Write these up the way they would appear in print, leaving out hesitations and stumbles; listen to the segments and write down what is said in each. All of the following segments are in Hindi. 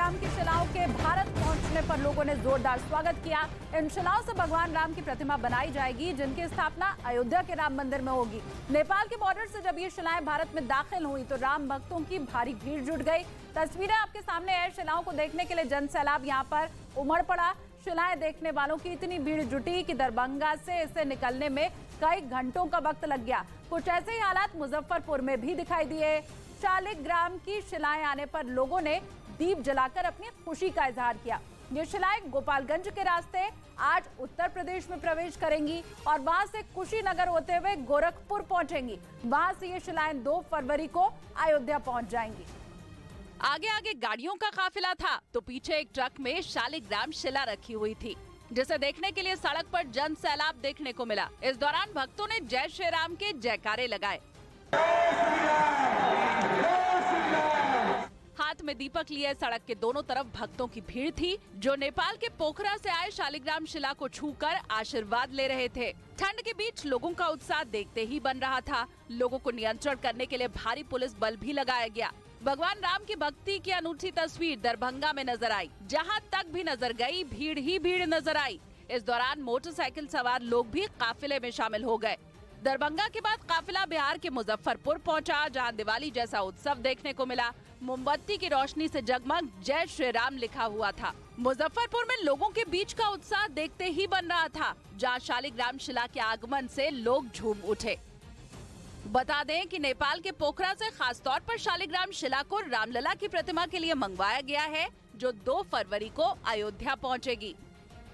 राम की शिलाओं के भारत पहुंचने पर लोगों ने जोरदार स्वागत किया। इन शिलाओं से भगवान राम की प्रतिमा बनाई जाएगी, जिनकी स्थापना अयोध्या के राम मंदिर में होगी। नेपाल के बॉर्डर से जब ये शिलाएं भारत में दाखिल हुई तो राम भक्तों की भारी भीड़ जुट गई। तस्वीरें आपके सामने है। शिलाओं को देखने के लिए जन सैलाब यहाँ पर उमड़ पड़ा। शिलाएं देखने वालों की इतनी भीड़ जुटी कि दरभंगा से इसे निकलने में कई घंटों का वक्त लग गया। कुछ ऐसे ही हालात मुजफ्फरपुर में भी दिखाई दिए। शालिग्राम की शिलाएं आने पर लोगों ने दीप जलाकर अपनी खुशी का इजहार किया। ये शिलाएं गोपालगंज के रास्ते आज उत्तर प्रदेश में प्रवेश करेंगी और वहां से कुशीनगर होते हुए गोरखपुर पहुंचेंगी। वहां से ये शिलाएं 2 फरवरी को अयोध्या पहुंच जाएंगी। आगे आगे गाड़ियों का काफिला था तो पीछे एक ट्रक में शालिग्राम शिला रखी हुई थी, जिसे देखने के लिए सड़क पर जन सैलाब देखने को मिला। इस दौरान भक्तों ने जय श्री राम के जयकारे लगाए। हाथ में दीपक लिए सड़क के दोनों तरफ भक्तों की भीड़ थी, जो नेपाल के पोखरा से आए शालिग्राम शिला को छूकर आशीर्वाद ले रहे थे। ठंड के बीच लोगों का उत्साह देखते ही बन रहा था। लोगों को नियंत्रण करने के लिए भारी पुलिस बल भी लगाया गया। भगवान राम की भक्ति की अनूठी तस्वीर दरभंगा में नजर आई। जहां तक भी नजर गई भीड़ ही भीड़ नजर आई। इस दौरान मोटरसाइकिल सवार लोग भी काफिले में शामिल हो गए। दरभंगा के बाद काफिला बिहार के मुजफ्फरपुर पहुंचा, जहां दिवाली जैसा उत्सव देखने को मिला। मोमबत्ती की रोशनी से जगमग जय श्री राम लिखा हुआ था। मुजफ्फरपुर में लोगों के बीच का उत्साह देखते ही बन रहा था, जहां शालिग्राम शिला के आगमन से लोग झूम उठे। बता दें कि नेपाल के पोखरा से खास तौर पर शालिग्राम शिला को रामलला की प्रतिमा के लिए मंगवाया गया है, जो 2 फरवरी को अयोध्या पहुंचेगी।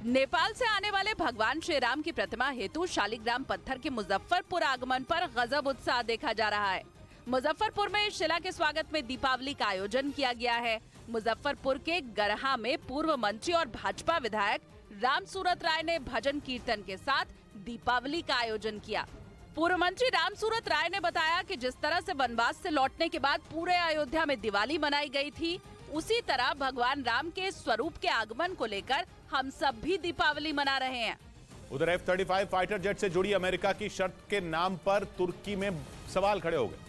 नेपाल से आने वाले भगवान श्री राम की प्रतिमा हेतु शालिग्राम पत्थर के मुजफ्फरपुर आगमन पर गजब उत्साह देखा जा रहा है। मुजफ्फरपुर में इस शिला के स्वागत में दीपावली का आयोजन किया गया है। मुजफ्फरपुर के गरहा में पूर्व मंत्री और भाजपा विधायक राम सूरत राय ने भजन कीर्तन के साथ दीपावली का आयोजन किया। पूर्व मंत्री राम सूरत राय ने बताया कि जिस तरह से वनवास से लौटने के बाद पूरे अयोध्या में दिवाली मनाई गई थी, उसी तरह भगवान राम के स्वरूप के आगमन को लेकर हम सब भी दीपावली मना रहे हैं। उधर F-35 फाइटर जेट से जुड़ी अमेरिका की शर्त के नाम पर तुर्की में सवाल खड़े हो गए।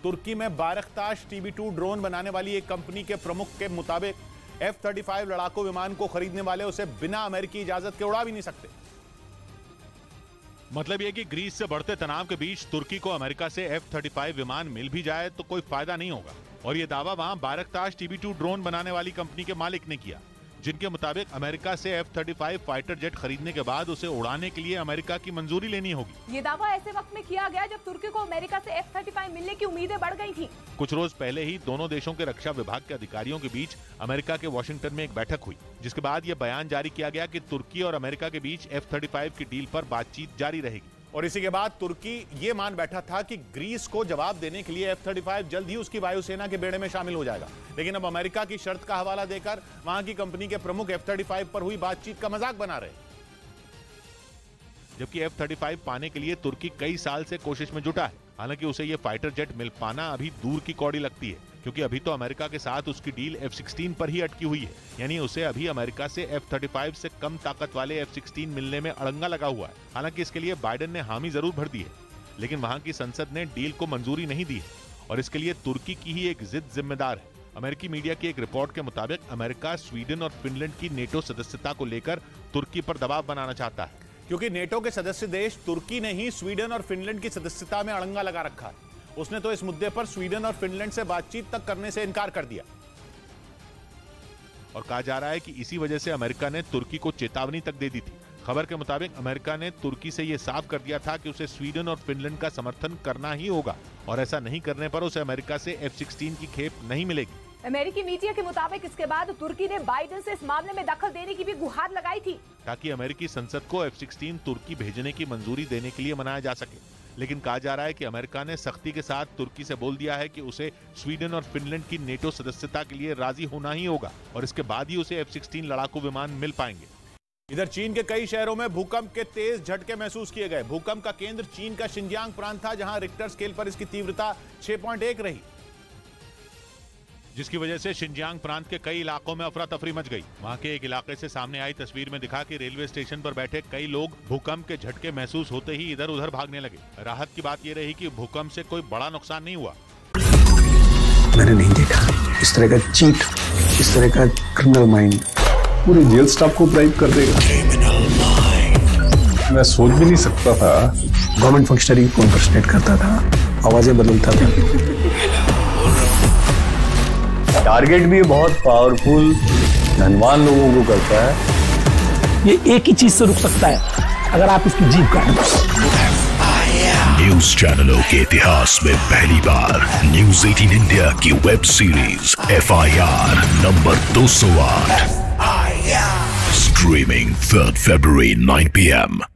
तुर्की में बारकताश TB2 ड्रोन बनाने वाली एक कंपनी के प्रमुख के मुताबिक F-35 लड़ाकू विमान को खरीदने वाले उसे बिना अमेरिकी इजाजत के उड़ा भी नहीं सकते। मतलब यह कि ग्रीस से बढ़ते तनाव के बीच तुर्की को अमेरिका से F-35 विमान मिल भी जाए तो कोई फायदा नहीं होगा। और ये दावा वहां बारकताश TB2 ड्रोन बनाने वाली कंपनी के मालिक ने किया, जिनके मुताबिक अमेरिका से F-35 फाइटर जेट खरीदने के बाद उसे उड़ाने के लिए अमेरिका की मंजूरी लेनी होगी। ये दावा ऐसे वक्त में किया गया जब तुर्की को अमेरिका से F-35 मिलने की उम्मीदें बढ़ गई थी। कुछ रोज पहले ही दोनों देशों के रक्षा विभाग के अधिकारियों के बीच अमेरिका के वाशिंगटन में एक बैठक हुई, जिसके बाद यह बयान जारी किया गया कि तुर्की और अमेरिका के बीच F-35 की डील पर बातचीत जारी रहेगी। और इसी के बाद तुर्की ये मान बैठा था कि ग्रीस को जवाब देने के लिए F-35 जल्द ही उसकी वायुसेना के बेड़े में शामिल हो जाएगा। लेकिन अब अमेरिका की शर्त का हवाला देकर वहां की कंपनी के प्रमुख F-35 पर हुई बातचीत का मजाक बना रहे। जबकि F-35 पाने के लिए तुर्की कई साल से कोशिश में जुटा है। हालांकि उसे ये फाइटर जेट मिल पाना अभी दूर की कौड़ी लगती है, क्योंकि अभी तो अमेरिका के साथ उसकी डील F-16 पर ही अटकी हुई है। यानी उसे अभी अमेरिका से F-35 से कम ताकत वाले F-16 मिलने में अड़ंगा लगा हुआ है। हालांकि इसके लिए बाइडेन ने हामी जरूर भर दी है, लेकिन वहां की संसद ने डील को मंजूरी नहीं दी है और इसके लिए तुर्की की ही एक जिद जिम्मेदार है। अमेरिकी मीडिया की एक रिपोर्ट के मुताबिक अमेरिका स्वीडन और फिनलैंड की नेटो सदस्यता को लेकर तुर्की पर दबाव बनाना चाहता है, क्योंकि नेटो के सदस्य देश तुर्की ने ही स्वीडन और फिनलैंड की सदस्यता में अड़ंगा लगा रखा है। उसने तो इस मुद्दे पर स्वीडन और फिनलैंड से बातचीत तक करने से इनकार कर दिया। और कहा जा रहा है कि इसी वजह से अमेरिका ने तुर्की को चेतावनी तक दे दी थी। खबर के मुताबिक अमेरिका ने तुर्की से यह साफ कर दिया था कि उसे स्वीडन और फिनलैंड का समर्थन करना ही होगा और ऐसा नहीं करने पर उसे अमेरिका से F-16 की खेप नहीं मिलेगी। अमेरिकी मीडिया के मुताबिक इसके बाद तुर्की ने बाइडेन से इस मामले में दखल देने की भी गुहार लगाई थी, ताकि अमेरिकी संसद को F-16 तुर्की भेजने की मंजूरी देने के लिए मनाया जा सके। लेकिन कहा जा रहा है कि अमेरिका ने सख्ती के साथ तुर्की से बोल दिया है कि उसे स्वीडन और फिनलैंड की नेटो सदस्यता के लिए राजी होना ही होगा और इसके बाद ही उसे F-16 लड़ाकू विमान मिल पाएंगे। इधर चीन के कई शहरों में भूकंप के तेज झटके महसूस किए गए। भूकंप का केंद्र चीन का शिनजियांग प्रांत था, जहां रिक्टर स्केल पर इसकी तीव्रता 6.1 रही, जिसकी वजह से शिनजियांग प्रांत के कई इलाकों में अफरा तफरी मच गई। वहां के एक इलाके से सामने आई तस्वीर में दिखा कि रेलवे स्टेशन पर बैठे कई लोग भूकंप के झटके महसूस होते ही इधर उधर भागने लगे। राहत की बात यह रही कि भूकंप से कोई बड़ा नुकसान नहीं हुआ। मैंने नहीं देखा इस तरह का चीट, इस तरह का क्रिमिनल माइंड पूरे जेल स्टाफ को ब्राइब कर देगा। मैं सोच भी नहीं सकता था। गवर्नमेंट फंक्शनरी को इम्पर्सनेट करता था, आवाजें बदलता था। टारगेट भी बहुत पावरफुल, धनवान लोगों को करता है। ये एक ही चीज से रुक सकता है, अगर आप इसकी जीभ काटें। न्यूज चैनलों के इतिहास में पहली बार न्यूज 18 इंडिया की web series FIR number 208 streaming 3rd February 9 PM